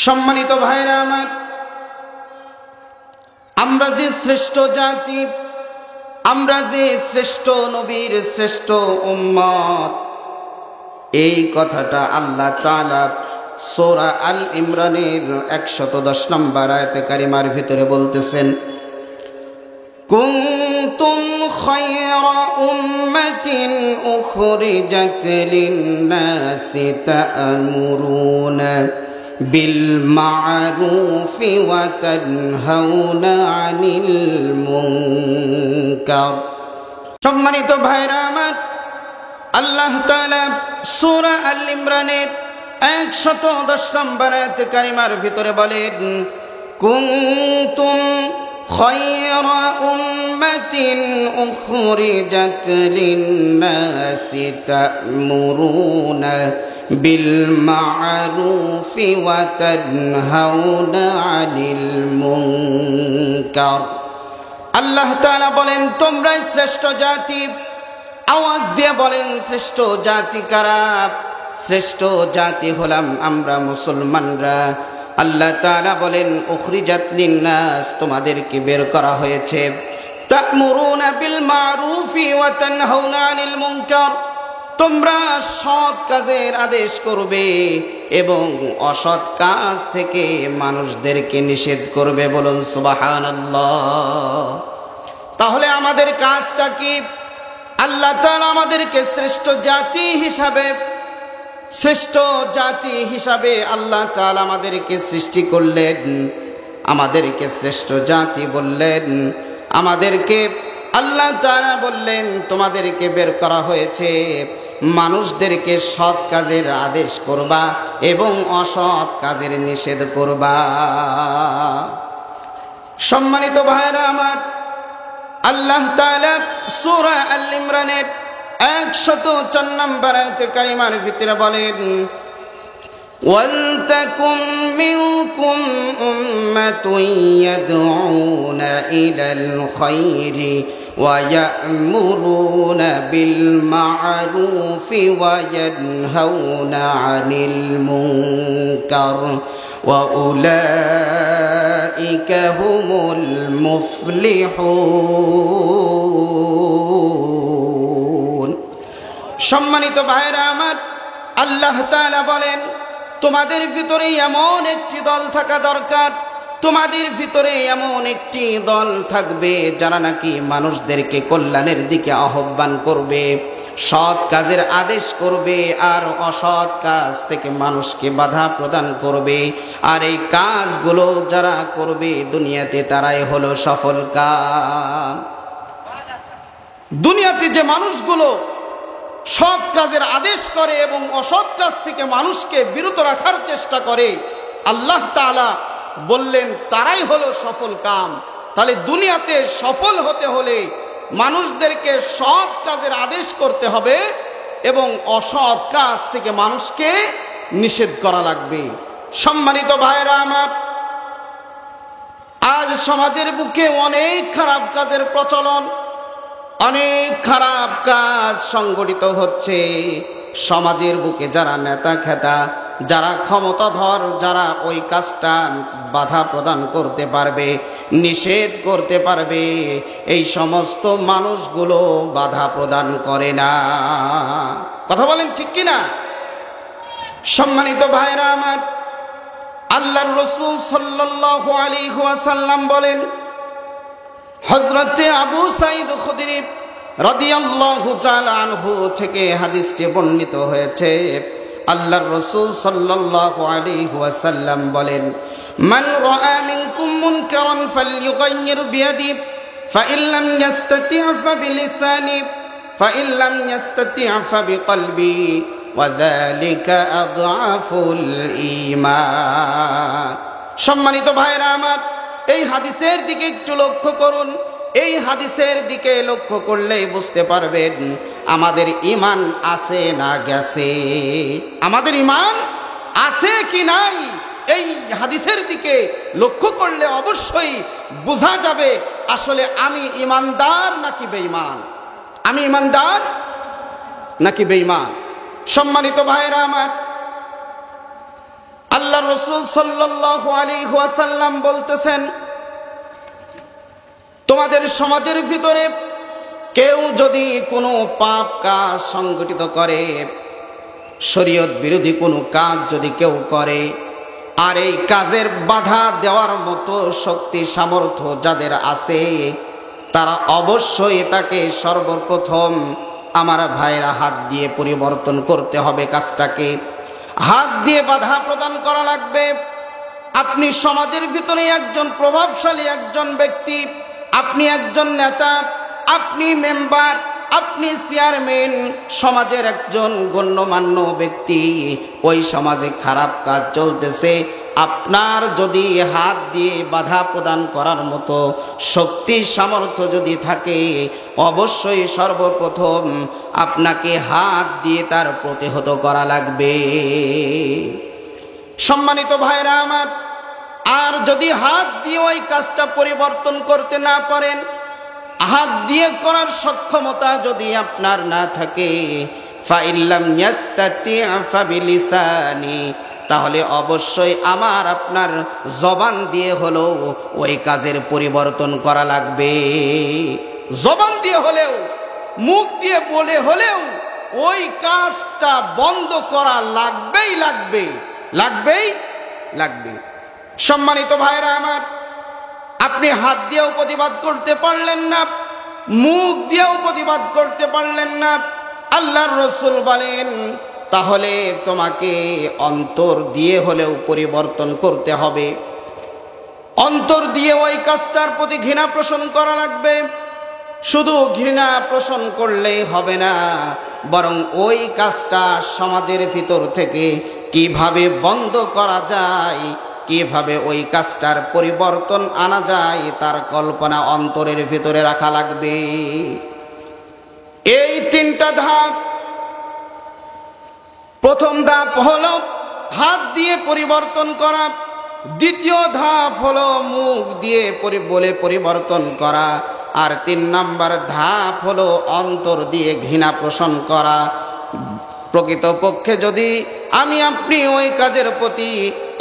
সম্মানিত ভাইরা আমার, আমরা যে শ্রেষ্ঠ জাতি, আমরা যে শ্রেষ্ঠ নবীর শ্রেষ্ঠ উম্মত, এই কথাটা আল্লাহ তাআলা সূরা আল ইমরানের 110 নম্বর আয়াতে কারিমার ভিতরে বলতেছেন, কুনতুম খায়রা উম্মাতিন উখরিজাত লিন-নাসি তা'মুরুনা বিল মা'রুফি ওয়া তানহাউনা আনিল মুনকার। সম্মানিত ভাইরা আমার, আল্লাহ তাআলা সূরা আল ইমরানের 110 নম্বর আয়াতে কারিমার ভিতরে বলেন, কুনতুম খায়রা উম্মাতিন উখরিজাত লিন-নাসি তা'মুরুনা বিল মা'রুফি ওয়া তানহাউনা আনিল মুনকার। আল্লাহ তাআলা বলেন, তোমরাই শ্রেষ্ঠ জাতি। আওয়াজ দিয়ে বলেন, শ্রেষ্ঠ জাতি কারা? শ্রেষ্ঠ জাতি হলাম আমরা মুসলমানরা। আল্লাহ তাআলা বলেন, উখরিজাত লিন-নাস, তোমাদেরকে বের করা হয়েছে। তা'মুরুনা বিল মা'রুফি ওয়া তানহাউনা আনিল মুনকার, তোমরা সৎ কাজের আদেশ করবে এবং অসৎ কাজ থেকে মানুষদেরকে নিষেধ করবে। বলুন সুবহানাল্লাহ। তাহলে আমাদের কাজটা কি? আল্লাহ তাআলা আমাদেরকে শ্রেষ্ঠ জাতি হিসাবে আল্লাহ তাআলা আমাদেরকে সৃষ্টি করলেন, আমাদেরকে শ্রেষ্ঠ জাতি বললেন। আমাদেরকে আল্লাহ তাআলা বললেন, তোমাদেরকে বের করা হয়েছে মানুষদেরকে সৎ কাজের আদেশ করবা এবং অসৎ কাজের নিষেধ করবা। সম্মানিত ভাইরা আমার, আল্লাহ তাআলা সূরা আল ইমরানের 104 নম্বর আয়াতে কারিমার ভিতরে বলেন, ওয়ালতাকুম মিনকুম উম্মাতুন ইয়াদউনা ইলাল খায়রি ওয়া ইয়া'মুরুনা বিল মা'রুফি ওয়া ইয়ানহাউনা আনিল মুনকার ওয়া উলাইকা হুমুল মুফলিহুন। সম্মানিত ভাইরা আমার, আল্লাহ তাআলা বলেন, তোমাদের ভিতরে এমন একটি দল থাকা দরকার, তোমাদের ভিতরে এমন একটি দল থাকবে যারা নাকি মানুষদেরকে কল্যাণের দিকে আহ্বান করবে, সৎ কাজের আদেশ করবে আর অসৎ কাজ থেকে মানুষকে বাধা প্রদান করবে। আর এই কাজগুলো যারা করবে দুনিয়াতে তারাই হলো সফল কাম। দুনিয়াতে যে মানুষগুলো সৎ কাজের আদেশ করে এবং অসৎ কাজ থেকে মানুষকে বিরত রাখার চেষ্টা করে, আল্লাহ তাআলা বললেন তারাই হলো সফল কাম। তাহলে দুনিয়াতে সফল হতে হলে মানুষদেরকে সৎ কাজের আদেশ করতে হবে এবং অসৎ কাজ থেকে মানুষকে নিষেধ করা লাগবে। সম্মানিত ভাইরা আমার, আজ সমাজের বুকে অনেক খারাপ কাজের প্রচলন, অনেক খারাপ কাজ সংগঠিত হচ্ছে। সমাজের বুকে যারা নেতা খেতা, যারা ক্ষমতাধর, যারা ওই কাজটা বাধা প্রদান করতে পারবে, নিষেধ করতে পারবে, এই সমস্ত মানুষগুলো বাধা প্রদান করে না। কথা বলেন ঠিক কিনা? সম্মানিত ভাইরা আমার, আল্লাহর রাসূল সাল্লাল্লাহু আলাইহি ওয়াসাল্লাম বলেন, হযরতে আবু সাঈদ খুদরি রাদিয়াল্লাহু তাআলা আনহু থেকে হাদিসটি বর্ণিত হয়েছে। আল্লাহর রাসূল সাল্লাল্লাহু আলাইহি ওয়াসাল্লাম বলেন, মান রাআ মিনকুম মুনকারান ফালইউগাইয়ির বিয়াদি ফাইন লাম ইস্তাতি' ফাবিলিসানি ফাইন লাম ইস্তাতি' ফাবিকলবি ওয়া যালিকা আদআফুল ঈমান। সম্মানিত ভাইরা আমার, এই হাদিসের দিকে একটু লক্ষ্য করুন। এই হাদিসের দিকে লক্ষ্য করলেই বুঝতে পারবেন আমাদের ঈমান আছে না গেছে, আমাদের ঈমান আছে কি নাই। এই হাদিসের দিকে লক্ষ্য করলে অবশ্যই বোঝা যাবে আসলে আমি ঈমানদার নাকি বেঈমান, আমি ঈমানদার নাকি বেঈমান। সম্মানিত ভাইরা আমার, আল্লাহ রাসূল সাল্লাল্লাহু আলাইহি ওয়াসাল্লাম বলতেছেন, তোমাদের সমাজের ভিতরে কেউ যদি কোনো পাপ কাজ সংগঠিত করে, শরীয়ত বিরোধী কোনো কাজ যদি কেউ করে, আর এই কাজের বাধা দেওয়ার মতো শক্তি সামর্থ্য যাদের আছে, তারা অবশ্যই তাকে সর্বপ্রথম আমার ভাইরা হাত দিয়ে পরিবর্তন করতে হবে। কাজটাকে হাত দিয়ে বাধা প্রদান করা লাগবে। আপনি সমাজের ভিতরে একজন প্রভাবশালী একজন ব্যক্তি, আপনি একজন নেতা, আপনি মেম্বার, আপনি চেয়ারম্যান, সমাজের একজন গণ্যমান্য ব্যক্তি, ওই সমাজে খারাপ কাজ চলতেছে, আপনার যদি হাত দিয়ে বাধা প্রদান করার মতো শক্তি সামর্থ্য যদি থাকে, অবশ্যই সর্বপ্রথম আপনাকে হাত দিয়ে তার প্রতিহত করা লাগবে। সম্মানিত ভাইরা আমার, আর যদি হাত দিয়ে ওই কাজটা পরিবর্তন করতে না পারেন, হাত দিয়ে করার সক্ষমতা যদি আপনার না থাকে, ফাইল্লাম ইয়াস্তাতি' ফাবিলিসানি, তাহলে অবশ্যই আমার আপনার জবান দিয়ে হলেও ওই কাজের পরিবর্তন করা লাগবে। জবান দিয়ে হলেও, মুখ দিয়ে বলে হলেও ওই কাজটা বন্ধ করা লাগবেই লাগবে, লাগবেই লাগবে। সম্মানিত ভাইরা আমার, আপনি হাত দিয়েও প্রতিবাদ করতে পারলেন না, মুখ দিয়েও প্রতিবাদ করতে পারলেন না, আল্লাহর রাসূল বলেন তাহলে তোমাকে অন্তর দিয়ে হলেও পরিবর্তন করতে হবে। অন্তর দিয়ে ওই কাজটার প্রতি ঘৃণা পোষণ করা লাগবে। শুধু ঘৃণা পোষণ করলেই হবে না, বরং ওই কাজটা সমাজের ভিতর থেকে কিভাবে বন্ধ করা যায়, কিভাবে ওই কাজটার পরিবর্তন আনা যায়, তার কল্পনা অন্তরের ভিতরে রাখা লাগবে। এই তিনটা ধাপ। প্রথম ধাপ হলো হাত দিয়ে পরিবর্তন করা, দ্বিতীয় ধাপ হলো মুখ দিয়ে বলে পরিবর্তন করা, আর 3 নাম্বার ধাপ হলো অন্তর দিয়ে ঘৃণা পোষণ করা। প্রকৃতপক্ষে যদি আমি আপনি ওই কাজের প্রতি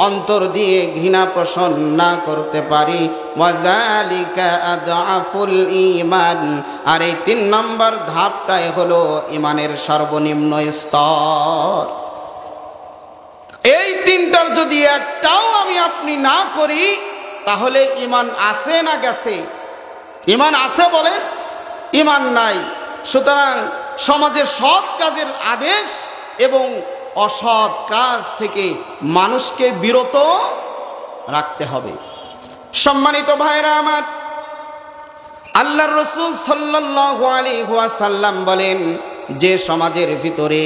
অন্তর দিয়ে ঘৃণা পোষণ না করতে পারি, ওয়াযালিকা আদআফুল ঈমান, আর এই 3 নম্বর ধাপটাই হলো ঈমানের সর্বনিম্ন স্তর। এই তিনটার যদি একটাও আমি আপনি না করি, তাহলে ঈমান আছে না গেছে? ঈমান আছে বলেন, ঈমান নাই। সুতরাং সমাজের সৎ কাজের আদেশ এবং অসৎ কাজ থেকে মানুষকে বিরত রাখতে হবে। সম্মানিত ভাইরা আমার, আল্লাহর রাসূল সাল্লাল্লাহু আলাইহি ওয়াসাল্লাম বলেন, যে সমাজের ভিতরে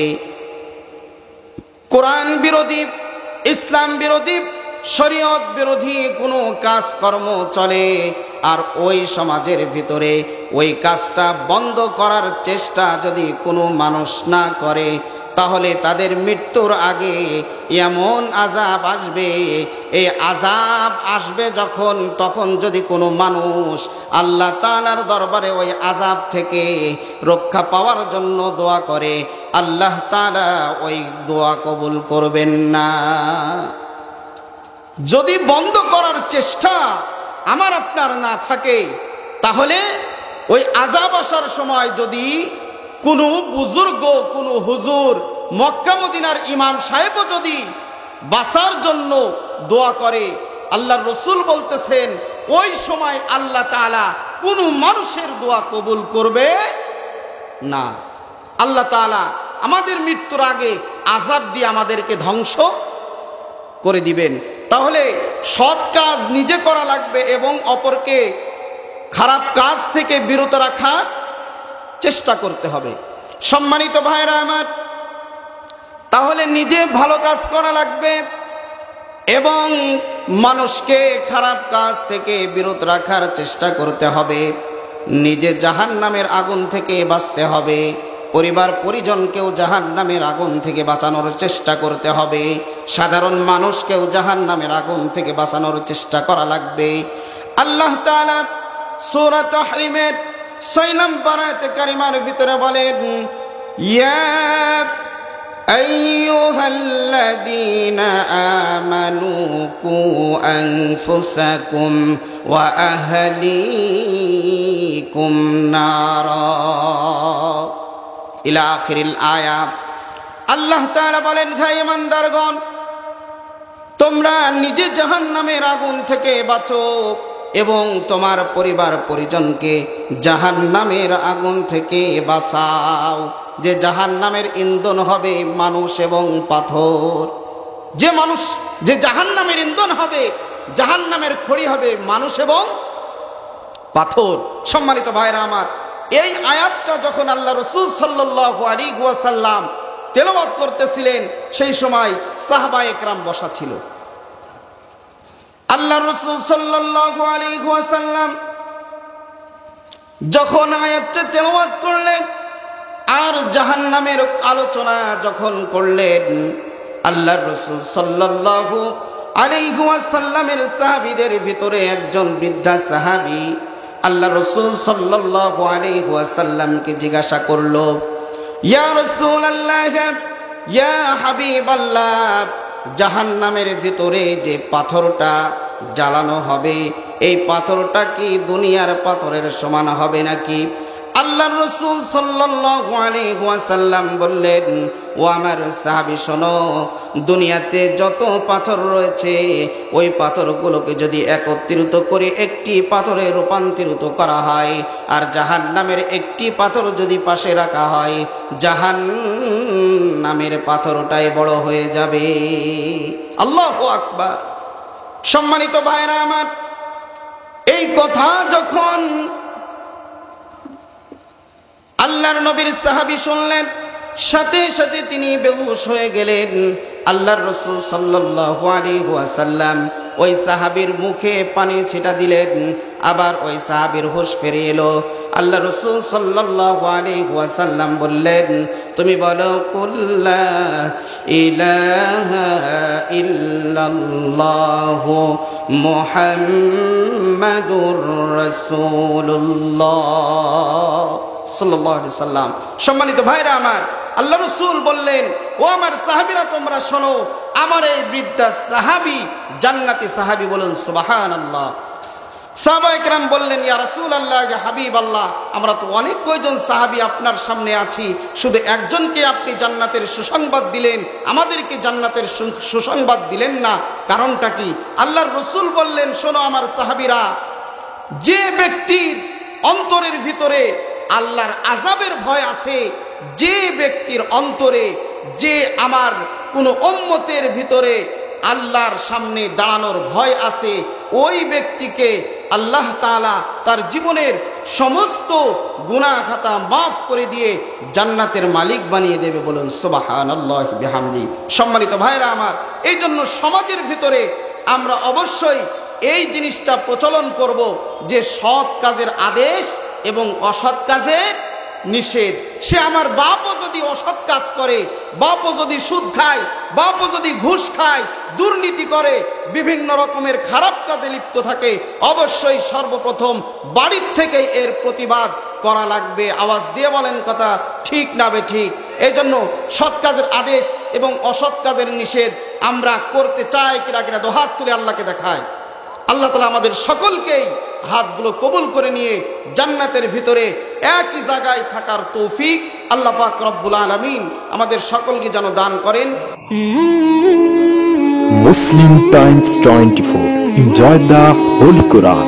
কোরআন বিরোধী, ইসলাম বিরোধী, শরীয়ত বিরোধী কোনো কাজকর্ম চলে, আর ওই সমাজের ভিতরে ওই কাজটা বন্ধ করার চেষ্টা যদি কোনো মানুষ না করে, তাহলে তাদের মৃত্যুর আগে এমন আযাব আসবে, এই আযাব আসবে যখন, তখন যদি কোনো মানুষ আল্লাহ তাআলার দরবারে ওই আযাব থেকে রক্ষা পাওয়ার জন্য দোয়া করে, আল্লাহ তাআলা ওই দোয়া কবুল করবেন না। যদি বন্ধ করার চেষ্টা আমার আপনার না থাকে, তাহলে ওই আযাব আসার সময় যদি কোনো বুজুর্গ, কোনো হুজুর, মক্কা মদিনার ইমাম সাহেবও যদি বাঁচার জন্য দোয়া করে, আল্লাহর রাসূল বলতেছেন ওই সময় আল্লাহ তাআলা কোনো মানুষের দোয়া কবুল করবে না। আল্লাহ তাআলা আমাদের মৃত্যুর আগে আযাব দিয়ে আমাদেরকে ধ্বংস করে দিবেন। তাহলে সৎ কাজ নিজে করা লাগবে এবং অপরকে খারাপ কাজ থেকে বিরত রাখার চেষ্টা করতে হবে। সম্মানিত ভাইরা আমার, তাহলে নিজে ভালো কাজ করা লাগবে এবং মানুষকে খারাপ কাজ থেকে বিরত রাখার চেষ্টা করতে হবে। নিজে জাহান্নামের আগুন থেকে বাঁচতে হবে, পরিবার পরিজনকেও জাহান্নামের আগুন থেকে বাঁচানোর চেষ্টা করতে হবে, সাধারণ মানুষকেও জাহান্নামের আগুন থেকে বাঁচানোর চেষ্টা করা লাগবে। আল্লাহ তাআলা সূরা তাহরিমের 6 নম্বর আয়াতে কারিমার ভিতরে বলেন, ইয়া আইয়ুহাল্লাযীনা আমানু কু আনফুসাকুম ওয়া আহলিকুম নারা ইলা আখিরিল আয়া। আল্লাহ তাআলা বলেন, হে ঈমানদারগণ, তোমরা নিজে জাহান্নামের আগুন থেকে বাঁচো এবং তোমার পরিবার পরিজনকে জাহান্নামের আগুন থেকে বাঁচাও। যে জাহান্নামের ইন্ধন হবে মানুষ এবং পাথর, যে জাহান্নামের ইন্ধন হবে, জাহান্নামের খড়ি হবে মানুষ এবং পাথর। সম্মানিত ভাইরা আমার, এই আয়াতটা যখন আল্লাহ রাসূল সাল্লাল্লাহু আলাইহি ওয়াসাল্লাম তেলাওয়াত করতেছিলেন, সেই সময় সাহাবায়ে কেরাম বসা ছিল। আল্লাহ রাসূল সাল্লাল্লাহু আলাইহি ওয়াসাল্লাম যখন আয়াতটা তেলাওয়াত করলেন আর জাহান্নামের আলোচনা যখন করলেন, আল্লাহ রাসূল সাল্লাল্লাহু আলাইহি ওয়াসাল্লামের সাহাবীদের ভিতরে একজন বৃদ্ধা সাহাবী আল্লাহ রাসূল সাল্লাল্লাহু আলাইহি ওয়াসাল্লামকে জিজ্ঞাসা করলো, ইয়া রাসূলুল্লাহ, ইয়া হাবিবাল্লাহ, জাহান্নামের ভিতরে যে পাথরটা জ্বালানো হবে, এই পাথরটা কি দুনিয়ার পাথরের সমান হবে নাকি? আল্লাহর রাসূল সাল্লাল্লাহু আলাইহি ওয়াসাল্লাম বললেন, ও আমার সাহাবী শোনো, দুনিয়াতে যত পাথর রয়েছে ওই পাথরগুলোকে যদি একত্রিত করে একটি পাথরে রূপান্তরিত করা হয় আর জাহান্নামের একটি পাথর যদি পাশে রাখা হয়, জাহান্নামের পাথরটাই বড় হয়ে যাবে। আল্লাহু আকবার। সম্মানিত ভাইরা আমার, এই কথা যখন আল্লাহর নবীর সাহাবী শুনলেন, সাথে সাথে তিনি বেহুশ হয়ে গেলেন। আল্লাহর রাসূল সাল্লাল্লাহু আলাইহি ওয়াসাল্লাম ওই সাহাবীর মুখে পানির ছিটা দিলেন, আবার ওই সাহাবীর হুঁশ ফিরে এলো। আল্লাহ রাসূল সাল্লাল্লাহু আলাইহি ওয়াসাল্লাম বললেন, তুমি বলো, কুল্লা ইলাহা ইল্লাল্লাহু মুহাম্মাদুর রাসূলুল্লাহ সাল্লাল্লাহু আলাইহি ওয়াসাল্লাম। সম্মানিত ভাইরা আমার, আল্লাহ রাসূল বললেন, ও আমার সাহাবীরা তোমরা শোনো, আমার এই বৃদ্ধা সাহাবী জান্নাতি সাহাবী, বলুন সুবহানাল্লাহ। সাহাবায়ে কেরাম বললেন, ইয়া রাসূলুল্লাহ, ইয়া হাবিবাল্লাহ, আমরা তো অনেক কয়জন সাহাবী আপনার সামনে আছি, শুধু একজনকে আপনি জান্নাতের সুসংবাদ দিলেন, আমাদেরকে জান্নাতের সুসংবাদ দিলেন না, কারণটা কি? আল্লাহর রাসূল বললেন, শোনো আমার সাহাবীরা, যে ব্যক্তির অন্তরের ভিতরে আল্লাহর আযাবের ভয় আছে, যে ব্যক্তির অন্তরে, যে আমার কোন উম্মতের ভিতরে আল্লাহর সামনে দাঁড়ানোর ভয় আছে, ওই ব্যক্তিকে আল্লাহ তাআলা তার জীবনের সমস্ত গুনাহ খাতা মাফ করে দিয়ে জান্নাতের মালিক বানিয়ে দেবে, বলুন সুবহানাল্লাহি বিহামদি। সম্মানিত ভাইরা আমার, এই জন্য সমাজের ভিতরে আমরা অবশ্যই এই জিনিসটা প্রচলন করব যে সৎ কাজের আদেশ এবং অসৎ কাজের নিষেধ। সে আমার বাপও যদি অসৎ কাজ করে, বাপও যদি সুদ খায়, বাপও যদি ঘুষ খায়, দুর্নীতি করে, বিভিন্ন রকমের খারাপ কাজে লিপ্ত থাকে, অবশ্যই সর্বপ্রথম বাড়ির থেকেই এর প্রতিবাদ করা লাগবে। আওয়াজ দিয়ে বলেন কথা ঠিক না বে ঠিক? এই জন্য সৎ কাজের আদেশ এবং অসৎ কাজের নিষেধ আমরা করতে চাই কিনা কিনা দুহাত তুলে আল্লাহকে দেখায়। আল্লাহ তাআলা আমাদের সকলকেই হাতগুলো কবুল করে নিয়ে জান্নাতের ভিতরে একই জায়গায় থাকার তৌফিক আল্লাহ পাক রব্বুল আলামিন আমাদের সকলকে যেন দান করেন। Muslim Times 24. Enjoy the Holy Quran.